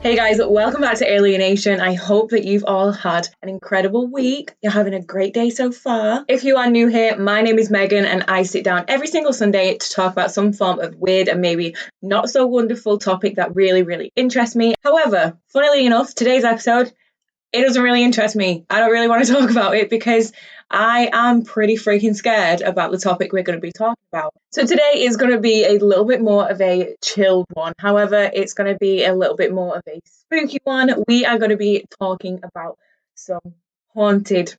Hey guys, welcome back to Alienation. I hope that you've all had an incredible week. You're having a great day so far. If you are new here, my name is Megan and I sit down every single Sunday to talk about some form of weird and maybe not so wonderful topic that really interests me. However, funnily enough, today's episode, it doesn't really interest me. I don't really want to talk about it because I am pretty freaking scared about the topic we're going to be talking about. So today is going to be a little bit more of a chilled one. However, it's going to be a little bit more of a spooky one. We are going to be talking about some haunted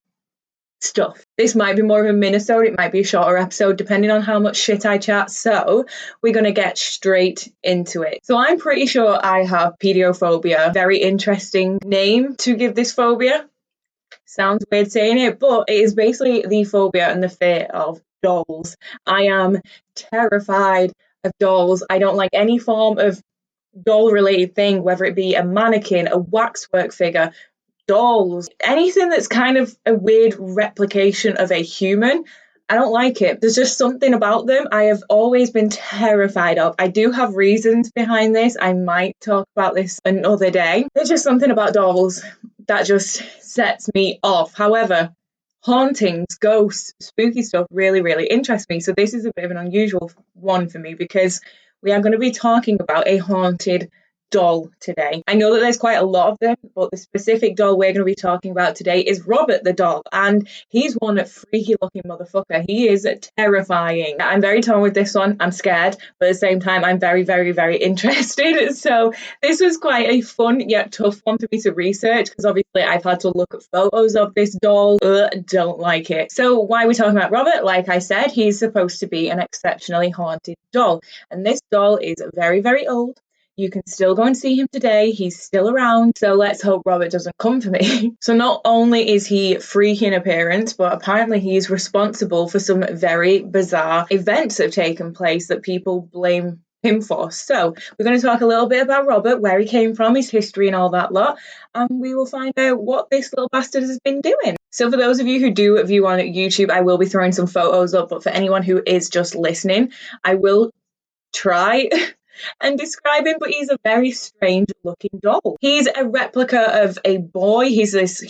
stuff. This might be more of a mini-sode, it might be a shorter episode, depending on how much shit I chat. So we're going to get straight into it. So I'm pretty sure I have pediophobia. Very interesting name to give this phobia. Sounds weird saying it, but it is basically the phobia and the fear of dolls. I am terrified of dolls. I don't like any form of doll-related thing, whether it be a mannequin, a waxwork figure, dolls, anything that's kind of a weird replication of a human. I don't like it. There's just something about them I have always been terrified of. I do have reasons behind this. I might talk about this another day. There's just something about dolls that just sets me off. However, hauntings, ghosts, spooky stuff really interests me. So this is a bit of an unusual one for me because we are going to be talking about a haunted doll today. I know that there's quite a lot of them, but the specific doll we're going to be talking about today is Robert the doll, and he's one freaky looking motherfucker. He is terrifying. I'm very torn with this one. I'm scared, but at the same time I'm very interested. So this was quite a fun yet tough one for me to research because obviously I've had to look at photos of this doll. Don't like it. So why are we talking about Robert? Like I said, he's supposed to be an exceptionally haunted doll, and this doll is very old. You can still go and see him today. He's still around. So let's hope Robert doesn't come for me. So not only is he freaky in appearance, but apparently he's responsible for some very bizarre events that have taken place that people blame him for. So we're going to talk a little bit about Robert, where he came from, his history and all that lot. And we will find out what this little bastard has been doing. So for those of you who do view on YouTube, I will be throwing some photos up. But for anyone who is just listening, I will try and describe him, but he's a very strange looking doll. He's a replica of a boy. He's this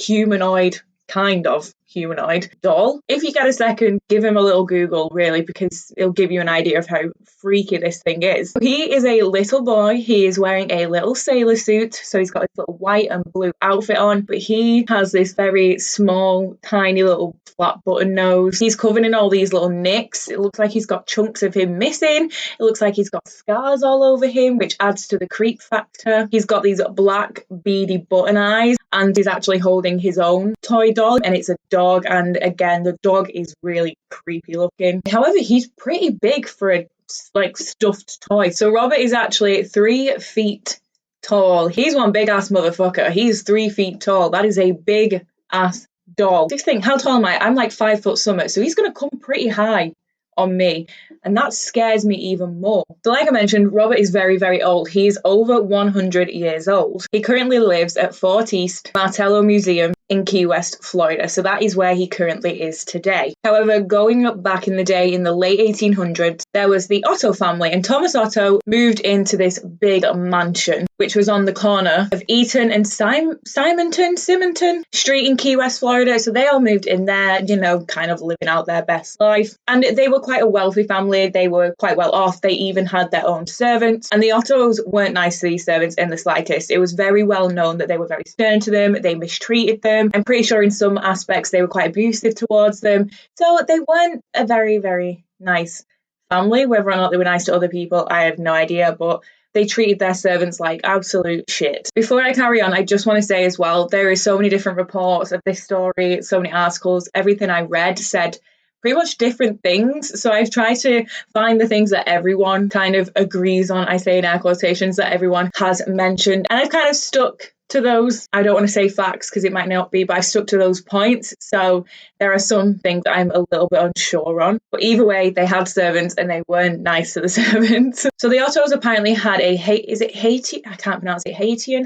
kind of humanoid doll. If you get a second, give him a little Google, really, because it'll give you an idea of how freaky this thing is. He is a little boy. He is wearing a little sailor suit, so he's got this little white and blue outfit on, but he has this very small, tiny little flat button nose. He's covered in all these little nicks. It looks like he's got chunks of him missing. It looks like he's got scars all over him, which adds to the creep factor. He's got these black, beady button eyes, and he's actually holding his own toy doll, and it's a dog, and again, the dog is really creepy looking. However, he's pretty big for a stuffed toy. So Robert is actually 3 feet tall. He's one big ass motherfucker. He's 3 feet tall. That is a big ass doll. Just think, how tall am I? I'm like 5 foot something, so he's gonna come pretty high on me, and that scares me even more. So like I mentioned, Robert is very old. He's over 100 years old. He currently lives at Fort East Martello Museum in Key West, Florida. So that is where he currently is today. However, going up back in the day in the late 1800s, there was the Otto family, and Thomas Otto moved into this big mansion, which was on the corner of Eaton and Simonton Street in Key West, Florida. So they all moved in there, kind of living out their best life. And they were quite a wealthy family. They were quite well off. They even had their own servants. And the Ottos weren't nice to these servants in the slightest. It was very well known that they were very stern to them. They mistreated them. I'm pretty sure in some aspects they were quite abusive towards them. So they weren't a very nice family. Whether or not they were nice to other people, I have no idea, but they treated their servants like absolute shit. Before I carry on, I just want to say as well, there is so many different reports of this story, so many articles. Everything I read said pretty much different things. So I've tried to find the things that everyone kind of agrees on. I say in air quotations that everyone has mentioned. And I've kind of stuck to those. I don't want to say facts because it might not be, but I stuck to those points. So there are some things that I'm a little bit unsure on. But either way, they had servants and they weren't nice to the servants. So the Ottos apparently had is it Haiti? I can't pronounce it. Haitian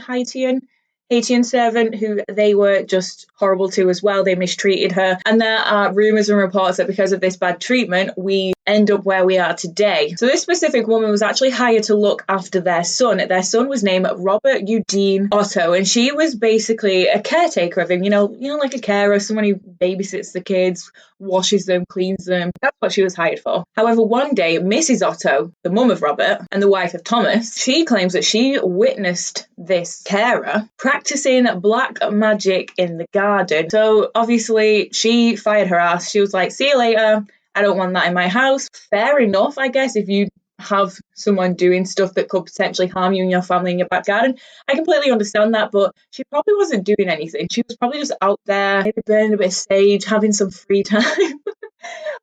Haitian servant who they were just horrible to as well. They mistreated her. And there are rumours and reports that because of this bad treatment, we end up where we are today. So this specific woman was actually hired to look after their son. Their son was named Robert Eugene Otto, and she was basically a caretaker of him, like a carer, someone who babysits the kids, washes them, cleans them. That's what she was hired for. However, one day, Mrs. Otto, the mum of Robert and the wife of Thomas, she claims that she witnessed this carer practicing black magic in the garden. So obviously she fired her ass. She was like, see you later. I don't want that in my house. Fair enough, I guess, if you have someone doing stuff that could potentially harm you and your family in your back garden. I completely understand that, but she probably wasn't doing anything. She was probably just out there, maybe burning a bit of sage, having some free time.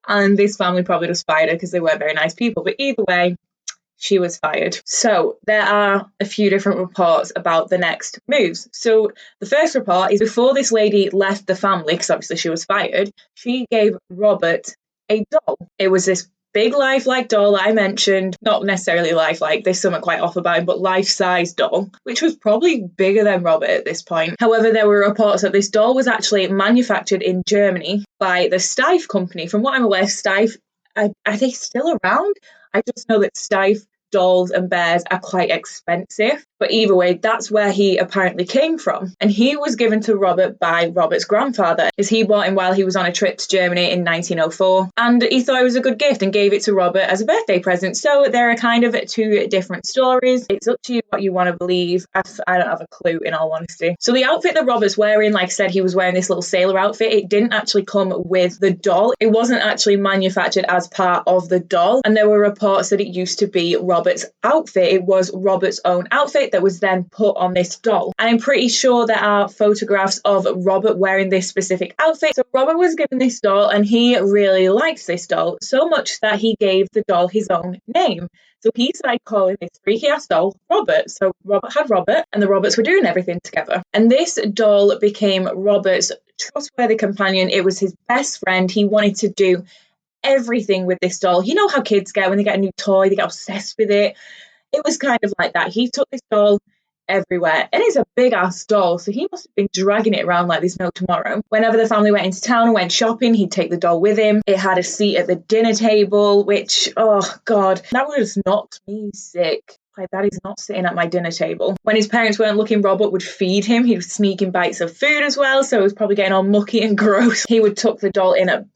And this family probably just fired her because they weren't very nice people. But either way, she was fired. So there are a few different reports about the next moves. So the first report is before this lady left the family, because obviously she was fired, she gave Robert a doll. It was this big lifelike doll I mentioned, not necessarily lifelike, there's something quite off about him, but life-size doll, which was probably bigger than Robert at this point. However, there were reports that this doll was actually manufactured in Germany by the Steiff company. From what I'm aware, Steiff, are they still around? I just know that Steiff dolls and bears are quite expensive. But either way, that's where he apparently came from. And he was given to Robert by Robert's grandfather, as he bought him while he was on a trip to Germany in 1904. And he thought it was a good gift and gave it to Robert as a birthday present. So there are kind of two different stories. It's up to you what you want to believe. I don't have a clue, in all honesty. So the outfit that Robert's wearing, like I said, he was wearing this little sailor outfit. It didn't actually come with the doll. It wasn't actually manufactured as part of the doll. And there were reports that it used to be Robert's outfit. It was Robert's own outfit that was then put on this doll. And I'm pretty sure there are photographs of Robert wearing this specific outfit. So Robert was given this doll and he really liked this doll so much that he gave the doll his own name. So he started calling this freaky ass doll Robert. So Robert had Robert and the Roberts were doing everything together. And this doll became Robert's trustworthy companion. It was his best friend. He wanted to do everything with this doll. You know how kids get when they get a new toy, they get obsessed with it. It was kind of like that. He took this doll everywhere. And it's a big ass doll, so he must have been dragging it around like there's no tomorrow. Whenever the family went into town and went shopping, he'd take the doll with him. It had a seat at the dinner table, which, oh God, that would have knocked me sick. Like, that is not sitting at my dinner table. When his parents weren't looking, Robert would feed him. He was sneaking bites of food as well, so it was probably getting all mucky and gross. He would tuck the doll in at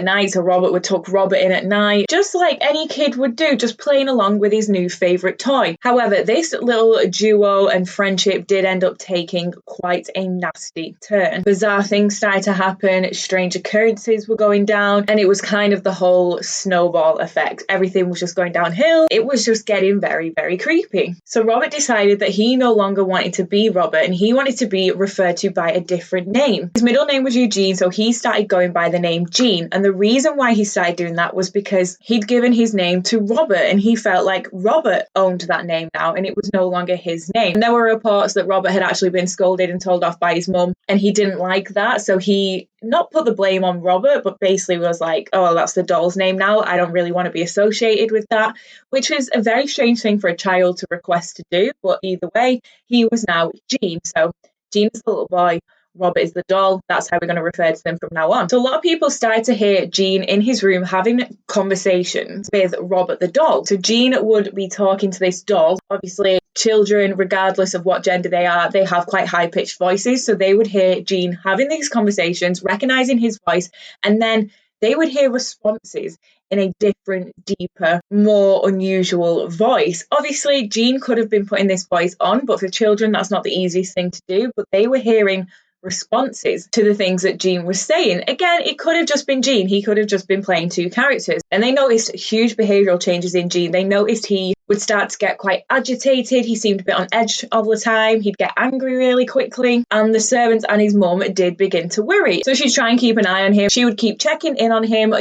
night, so Robert would tuck Robert in at night, just like any kid would do, just playing along with his new favourite toy. However, this little duo and friendship did end up taking quite a nasty turn. Bizarre things started to happen, strange occurrences were going down, and it was kind of the whole snowball effect. Everything was just going downhill. It was just getting very, very creepy. So Robert decided that he no longer wanted to be Robert, and he wanted to be referred to by a different name. His middle name was Eugene, so he started going by the name Gene. And the reason why he started doing that was because he'd given his name to Robert and he felt like Robert owned that name now and it was no longer his name. And there were reports that Robert had actually been scolded and told off by his mum and he didn't like that. So he not put the blame on Robert, but basically was like, oh, that's the doll's name now. I don't really want to be associated with that, which was a very strange thing for a child to request to do. But either way, he was now Gene. So Gene is the little boy. Robert is the doll. That's how we're going to refer to them from now on. So a lot of people started to hear Gene in his room having conversations with Robert the doll. So Gene would be talking to this doll. Obviously, children, regardless of what gender they are, they have quite high-pitched voices. So they would hear Gene having these conversations, recognizing his voice, and then they would hear responses in a different, deeper, more unusual voice. Obviously, Gene could have been putting this voice on, but for children, that's not the easiest thing to do. But they were hearing responses to the things that Gene was saying. Again, it could have just been Gene. He could have just been playing two characters. And they noticed huge behavioural changes in Gene. They noticed he would start to get quite agitated. He seemed a bit on edge all the time. He'd get angry really quickly. And the servants and his mum did begin to worry. So she'd try and keep an eye on him. She would keep checking in on him,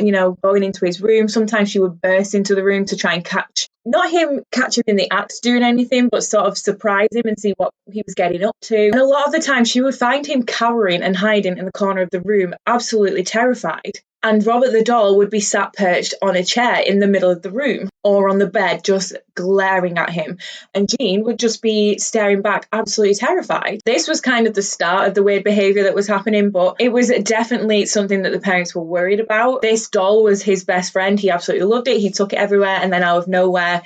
going into his room. Sometimes she would burst into the room to try and not catch him in the act doing anything, but sort of surprise him and see what he was getting up to. And a lot of the time she would find him cowering and hiding in the corner of the room, absolutely terrified. And Robert the doll would be sat perched on a chair in the middle of the room or on the bed, just glaring at him. And Jean would just be staring back, absolutely terrified. This was kind of the start of the weird behaviour that was happening, but it was definitely something that the parents were worried about. This doll was his best friend. He absolutely loved it. He took it everywhere. And then out of nowhere,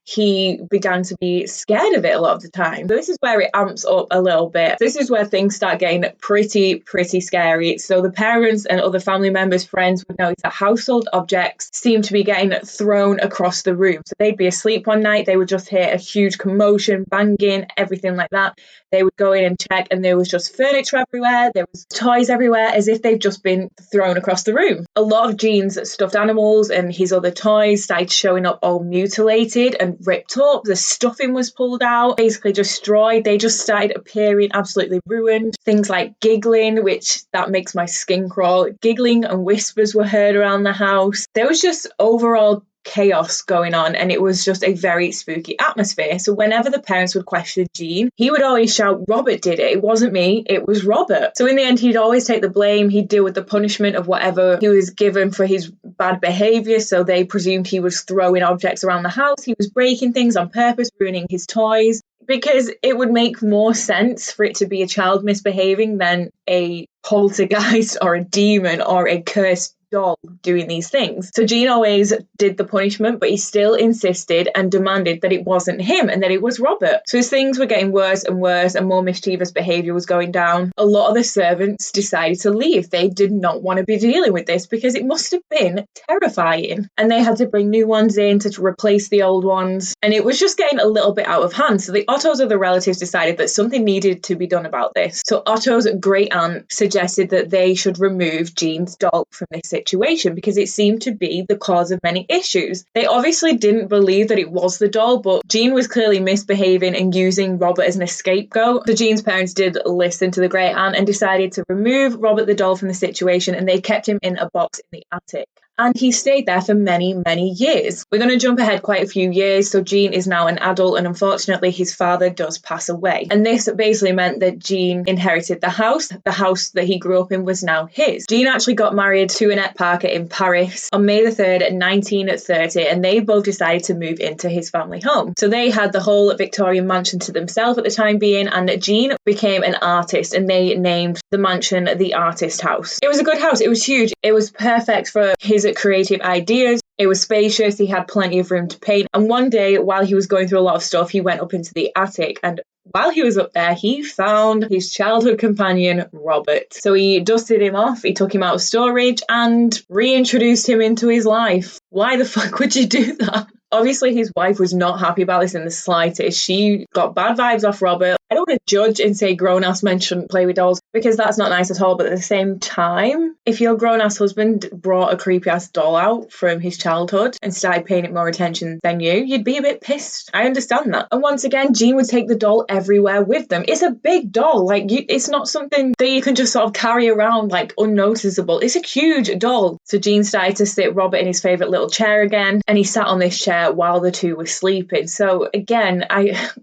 he began to be scared of it a lot of the time. So this is where it amps up a little bit. This is where things start getting pretty scary. So the parents and other family members, friends would notice that household objects seem to be getting thrown across the room. So they'd be asleep one night, they would just hear a huge commotion, banging, everything like that. They would go in and check, and there was just furniture everywhere, there was toys everywhere, as if they've just been thrown across the room. A lot of Jean's stuffed animals and his other toys started showing up all mutilated and ripped up. The stuffing was pulled out, basically destroyed. They just started appearing absolutely ruined. Things like giggling, which that makes my skin crawl. Giggling and whispers were heard around the house. There was just overall chaos going on, and it was just a very spooky atmosphere. So whenever the parents would question Jean, he would always shout, "Robert did it. It wasn't me. It was Robert." So in the end, he'd always take the blame. He'd deal with the punishment of whatever he was given for his bad behaviour. So they presumed he was throwing objects around the house. He was breaking things on purpose, ruining his toys, because it would make more sense for it to be a child misbehaving than a poltergeist or a demon or a cursed doll doing these things. So Jean always did the punishment, but he still insisted and demanded that it wasn't him and that it was Robert. So as things were getting worse and worse and more mischievous behaviour was going down, a lot of the servants decided to leave. They did not want to be dealing with this because it must have been terrifying. And they had to bring new ones in to replace the old ones. And it was just getting a little bit out of hand. So the Ottos of the relatives decided that something needed to be done about this. So Otto's great aunt suggested that they should remove Jean's doll from this situation because it seemed to be the cause of many issues. They obviously didn't believe that it was the doll, but Jean was clearly misbehaving and using Robert as an scapegoat. So Jean's parents did listen to the great aunt and decided to remove Robert the doll from the situation, and they kept him in a box in the attic. And he stayed there for many years. We're going to jump ahead quite a few years. So Jean is now an adult, and unfortunately his father does pass away. And this basically meant that Jean inherited the house. The house that he grew up in was now his. Jean actually got married to Annette Parker in Paris on May the 3rd, 1930, and they both decided to move into his family home. So they had the whole Victorian mansion to themselves at the time being, and Jean became an artist, and they named the mansion the Artist House. It was a good house. It was huge. It was perfect for his creative ideas. It was spacious. He had plenty of room to paint. And one day, while he was going through a lot of stuff, he went up into the attic, and while he was up there, he found his childhood companion, Robert. So he dusted him off, he took him out of storage, and reintroduced him into his life. Why the fuck would you do that? Obviously, his wife was not happy about this in the slightest. She got bad vibes off Robert. I don't want to judge and say grown-ass men shouldn't play with dolls, because that's not nice at all. But at the same time, if your grown-ass husband brought a creepy-ass doll out from his childhood and started paying it more attention than you'd be a bit pissed. I understand that. And once again, Jean would take the doll everywhere with them. It's a big doll. It's not something that you can just sort of carry around unnoticeable. It's a huge doll. So Jean started to sit Robert in his favourite little chair again, and he sat on this chair while the two were sleeping. So again,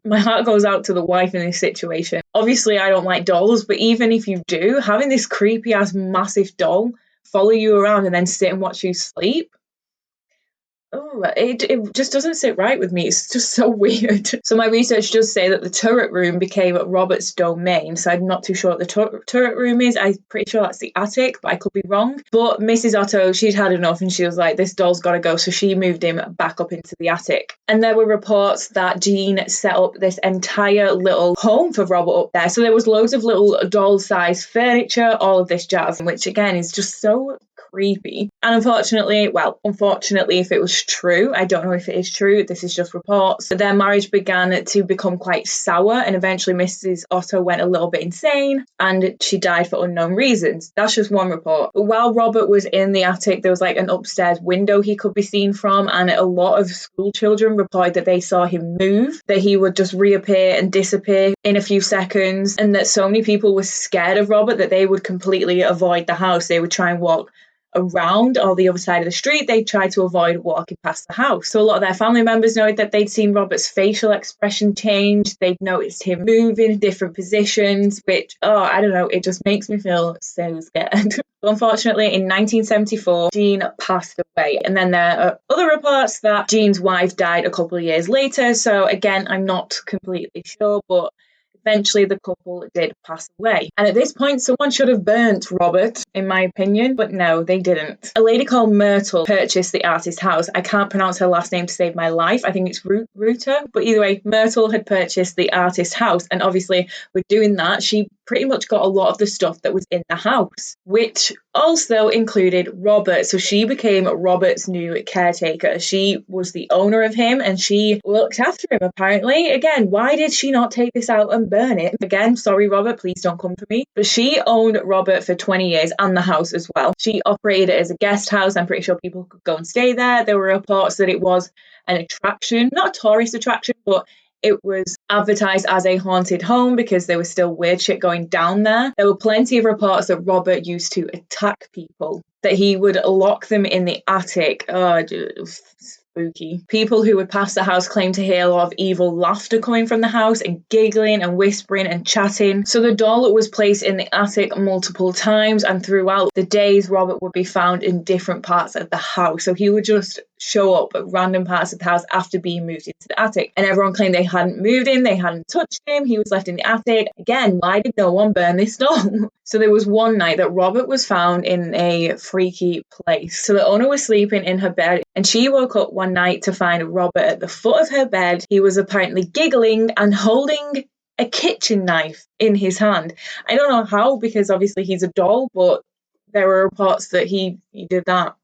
my heart goes out to the wife in this situation. Obviously, I don't like dolls, but even if you do, having this creepy ass massive doll follow you around and then sit and watch you sleep, it just doesn't sit right with me. It's just so weird. So my research does say that the turret room became Robert's domain. So I'm not too sure what the turret room is. I'm pretty sure that's the attic, but I could be wrong. But Mrs. Otto, she'd had enough, and she was like, this doll's got to go. So she moved him back up into the attic. And there were reports that Jean set up this entire little home for Robert up there. So there was loads of little doll-sized furniture, all of this jazz, which again is just so creepy. And unfortunately, if it was true, I don't know if it is true, this is just reports, their marriage began to become quite sour, and eventually Mrs. Otto went a little bit insane and she died for unknown reasons. That's just one report. But while Robert was in the attic, there was an upstairs window he could be seen from, and a lot of school children replied that they saw him move, that he would just reappear and disappear in a few seconds, and that so many people were scared of Robert that they would completely avoid the house. They would try and walk around or the other side of the street, they tried to avoid walking past the house. So a lot of their family members noted that they'd seen Robert's facial expression change. They'd noticed him move in different positions, which, I don't know, it just makes me feel so scared. Unfortunately, in 1974, Jean passed away. And then there are other reports that Jean's wife died a couple of years later. So again, I'm not completely sure, but eventually the couple did pass away. And at this point, someone should have burnt Robert, in my opinion, but no, they didn't. A lady called Myrtle purchased the artist's house. I can't pronounce her last name to save my life. I think it's Ruta, but either way, Myrtle had purchased the artist's house. And obviously, with doing that, she pretty much got a lot of the stuff that was in the house, which also included Robert. So she became Robert's new caretaker. She was the owner of him and she looked after him, apparently. Again, why did she not take this out and burn it? Again, sorry, Robert, please don't come for me. But she owned Robert for 20 years and the house as well. She operated it as a guest house. I'm pretty sure people could go and stay there. There were reports that it was an attraction, not a tourist attraction, but it was advertised as a haunted home because there was still weird shit going down there. There were plenty of reports that Robert used to attack people, that he would lock them in the attic. Oh, dude, spooky. People who would pass the house claimed to hear a lot of evil laughter coming from the house and giggling and whispering and chatting. So the doll was placed in the attic multiple times, and throughout the days, Robert would be found in different parts of the house. So he would just show up at random parts of the house after being moved into the attic. And everyone claimed they hadn't moved him, they hadn't touched him, he was left in the attic. Again, why did no one burn this doll? So there was one night that Robert was found in a freaky place. So the owner was sleeping in her bed and she woke up one night to find Robert at the foot of her bed. He was apparently giggling and holding a kitchen knife in his hand. I don't know how, because obviously he's a doll, but there were reports that he did that.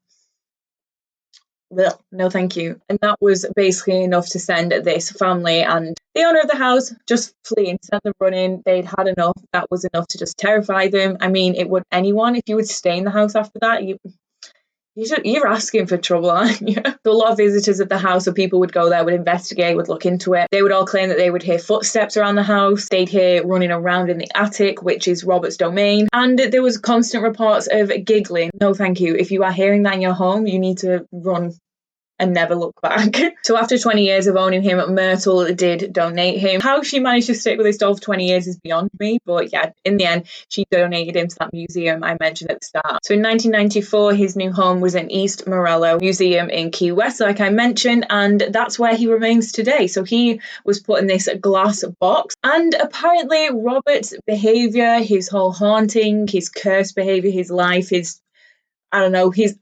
Well, no thank you. And that was basically enough to send this family and the owner of the house just fleeing, sent them running. They'd had enough. That was enough to just terrify them. I mean, it would anyone, if you would stay in the house after that, you're asking for trouble, aren't you? So a lot of visitors at the house, or people would go there, would investigate, would look into it. They would all claim that they would hear footsteps around the house. They'd hear running around in the attic, which is Robert's domain. And there was constant reports of giggling. No, thank you. If you are hearing that in your home, you need to run and never look back. So after 20 years of owning him, Myrtle did donate him. How she managed to stick with this doll for 20 years is beyond me, but yeah, in the end, she donated him to that museum I mentioned at the start. So in 1994, his new home was in East Morello Museum in Key West, like I mentioned, and that's where he remains today. So he was put in this glass box, and apparently Robert's behaviour, his whole haunting, his cursed behaviour, his life, his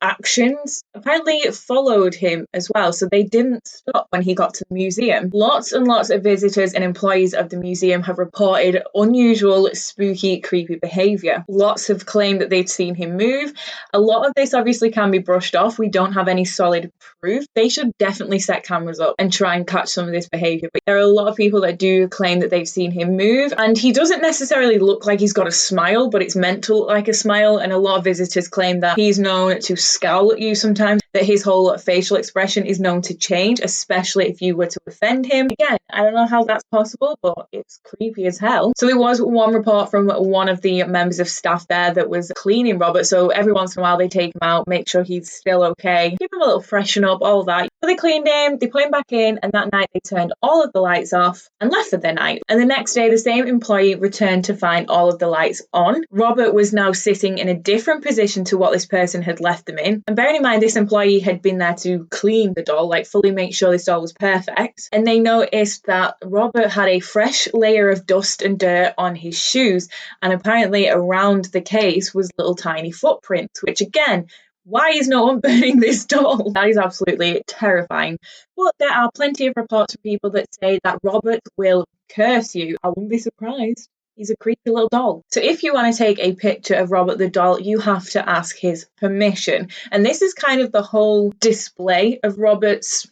actions apparently followed him as well. So they didn't stop when he got to the museum. Lots and lots of visitors and employees of the museum have reported unusual, spooky, creepy behaviour. Lots have claimed that they'd seen him move. A lot of this obviously can be brushed off. We don't have any solid proof. They should definitely set cameras up and try and catch some of this behaviour. But there are a lot of people that do claim that they've seen him move. And he doesn't necessarily look like he's got a smile, but it's meant to look like a smile. And a lot of visitors claim that he's known to scowl at you sometimes, that his whole facial expression is known to change, especially if you were to offend him. Again, I don't know how that's possible, but it's creepy as hell. So there was one report from one of the members of staff there that was cleaning Robert. So every once in a while they take him out, make sure he's still okay, give him a little freshen up, all that. So they cleaned him, they put him back in, and that night they turned all of the lights off and left for the night. And the next day, the same employee returned to find all of the lights on. Robert was now sitting in a different position to what this person had left them in. And bearing in mind, this employee had been there to clean the doll, like fully make sure this doll was perfect. And they noticed that Robert had a fresh layer of dust and dirt on his shoes. And apparently around the case was little tiny footprints, which again, why is no one burning this doll? That is absolutely terrifying. But there are plenty of reports from people that say that Robert will curse you. I wouldn't be surprised. He's a creepy little doll. So if you want to take a picture of Robert the doll, you have to ask his permission. And this is kind of the whole display of Robert's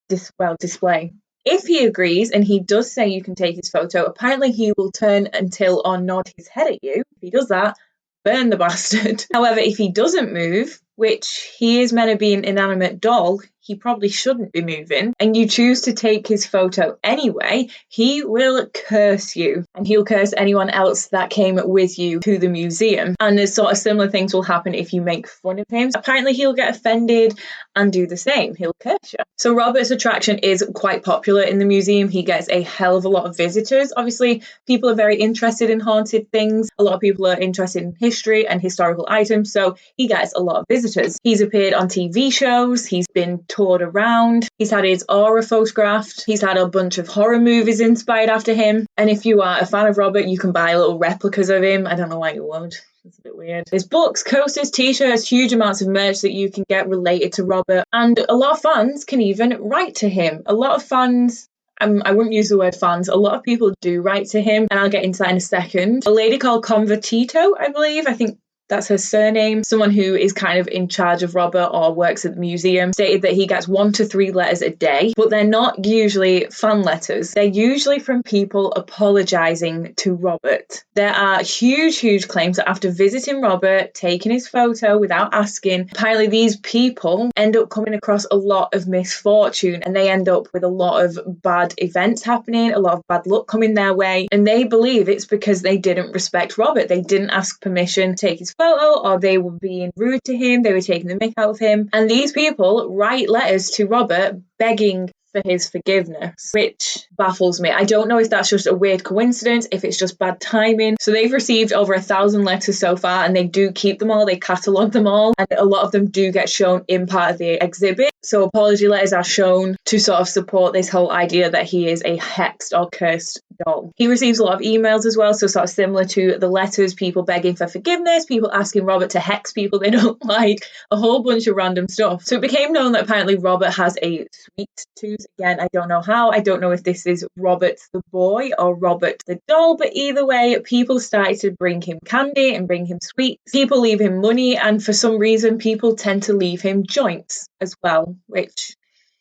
display. If he agrees and he does say you can take his photo, apparently he will turn and tilt or nod his head at you. If he does that, burn the bastard. However, if he doesn't move, which he is meant to be an inanimate doll, he probably shouldn't be moving, and you choose to take his photo anyway, he will curse you, and he'll curse anyone else that came with you to the museum. And there's sort of similar things will happen if you make fun of him. Apparently he'll get offended and do the same. He'll curse you. So Robert's attraction is quite popular in the museum. He gets a hell of a lot of visitors. Obviously, people are very interested in haunted things. A lot of people are interested in history and historical items, so he gets a lot of visitors. He's appeared on TV shows. He's been toured around. He's had his aura photographed. He's had a bunch of horror movies inspired after him. And if you are a fan of Robert, you can buy little replicas of him. I don't know why you would. It's a bit weird. There's books, coasters, t-shirts, huge amounts of merch that you can get related to Robert. And a lot of fans can even write to him. A lot of fans, I wouldn't use the word fans, a lot of people do write to him, and I'll get into that in a second. A lady called Convertito, I believe, I think that's her surname, someone who is kind of in charge of Robert or works at the museum, stated that he gets 1 to 3 letters a day, but they're not usually fan letters. They're usually from people apologising to Robert. There are huge claims that after visiting Robert, taking his photo without asking, apparently these people end up coming across a lot of misfortune, and they end up with a lot of bad events happening, a lot of bad luck coming their way, and they believe it's because they didn't respect Robert. They didn't ask permission to take his photo, or they were being rude to him, they were taking the mick out of him. And these people write letters to Robert begging for his forgiveness, which baffles me. I don't know if that's just a weird coincidence, if it's just bad timing. So they've received over 1,000 letters so far, and they do keep them all, they catalogue them all, and a lot of them do get shown in part of the exhibit. So apology letters are shown to sort of support this whole idea that he is a hexed or cursed doll. He receives a lot of emails as well, so sort of similar to the letters, people begging for forgiveness, people asking Robert to hex people they don't like, a whole bunch of random stuff. So it became known that apparently Robert has a sweet tooth. Again, I don't know how. I don't know if this is Robert the boy or Robert the doll, but either way, people started to bring him candy and bring him sweets. People leave him money, and for some reason, people tend to leave him joints as well, which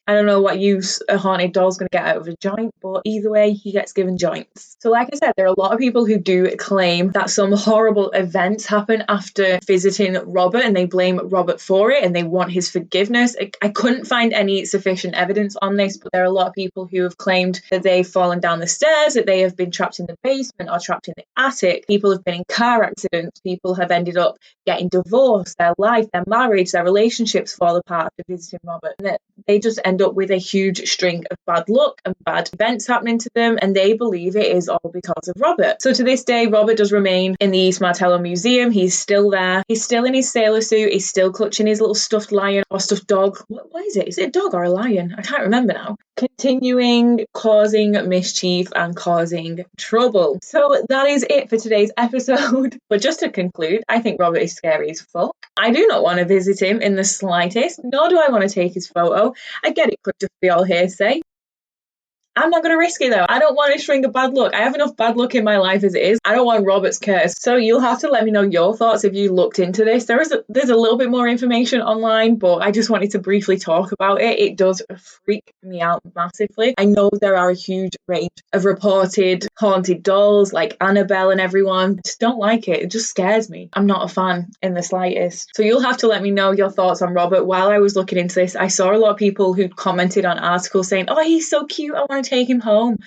I don't know what use a haunted doll's going to get out of a joint, but either way, he gets given joints. So like I said, there are a lot of people who do claim that some horrible events happen after visiting Robert, and they blame Robert for it, and they want his forgiveness. I couldn't find any sufficient evidence on this, but there are a lot of people who have claimed that they've fallen down the stairs, that they have been trapped in the basement or trapped in the attic. People have been in car accidents. People have ended up getting divorced. Their life, their marriage, their relationships fall apart after visiting Robert. And they just end up with a huge string of bad luck and bad events happening to them, and they believe it is all because of Robert. So to this day, Robert does remain in the East Martello Museum. He's still there. He's still in his sailor suit. He's still clutching his little stuffed lion or stuffed dog. What is it? Is it a dog or a lion? I can't remember now. Continuing causing mischief and causing trouble. So that is it for today's episode. But just to conclude, I think Robert is scary as fuck. I do not want to visit him in the slightest, nor do I want to take his photo. I get it could just be all hearsay. I'm not going to risk it though. I don't want a string of bad luck. I have enough bad luck in my life as it is. I don't want Robert's curse. So you'll have to let me know your thoughts if you looked into this. There's a little bit more information online, but I just wanted to briefly talk about it. It does freak me out massively. I know there are a huge range of reported haunted dolls like Annabelle and everyone. I just don't like it. It just scares me. I'm not a fan in the slightest. So you'll have to let me know your thoughts on Robert. While I was looking into this, I saw a lot of people who commented on articles saying, oh, he's so cute, I want to take him home.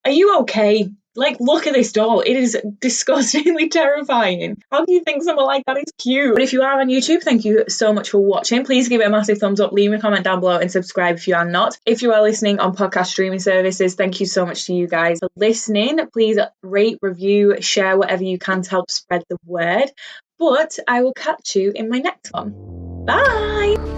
Are you okay? Like, look at this doll. It is disgustingly terrifying. How can you think someone like that is cute? But if you are on YouTube, thank you so much for watching. Please give it a massive thumbs up, leave me a comment down below, and subscribe if you are not. If you are listening on podcast streaming services, thank you so much to you guys for listening. Please rate, review, share whatever you can to help spread the word. But I will catch you in my next one. Bye!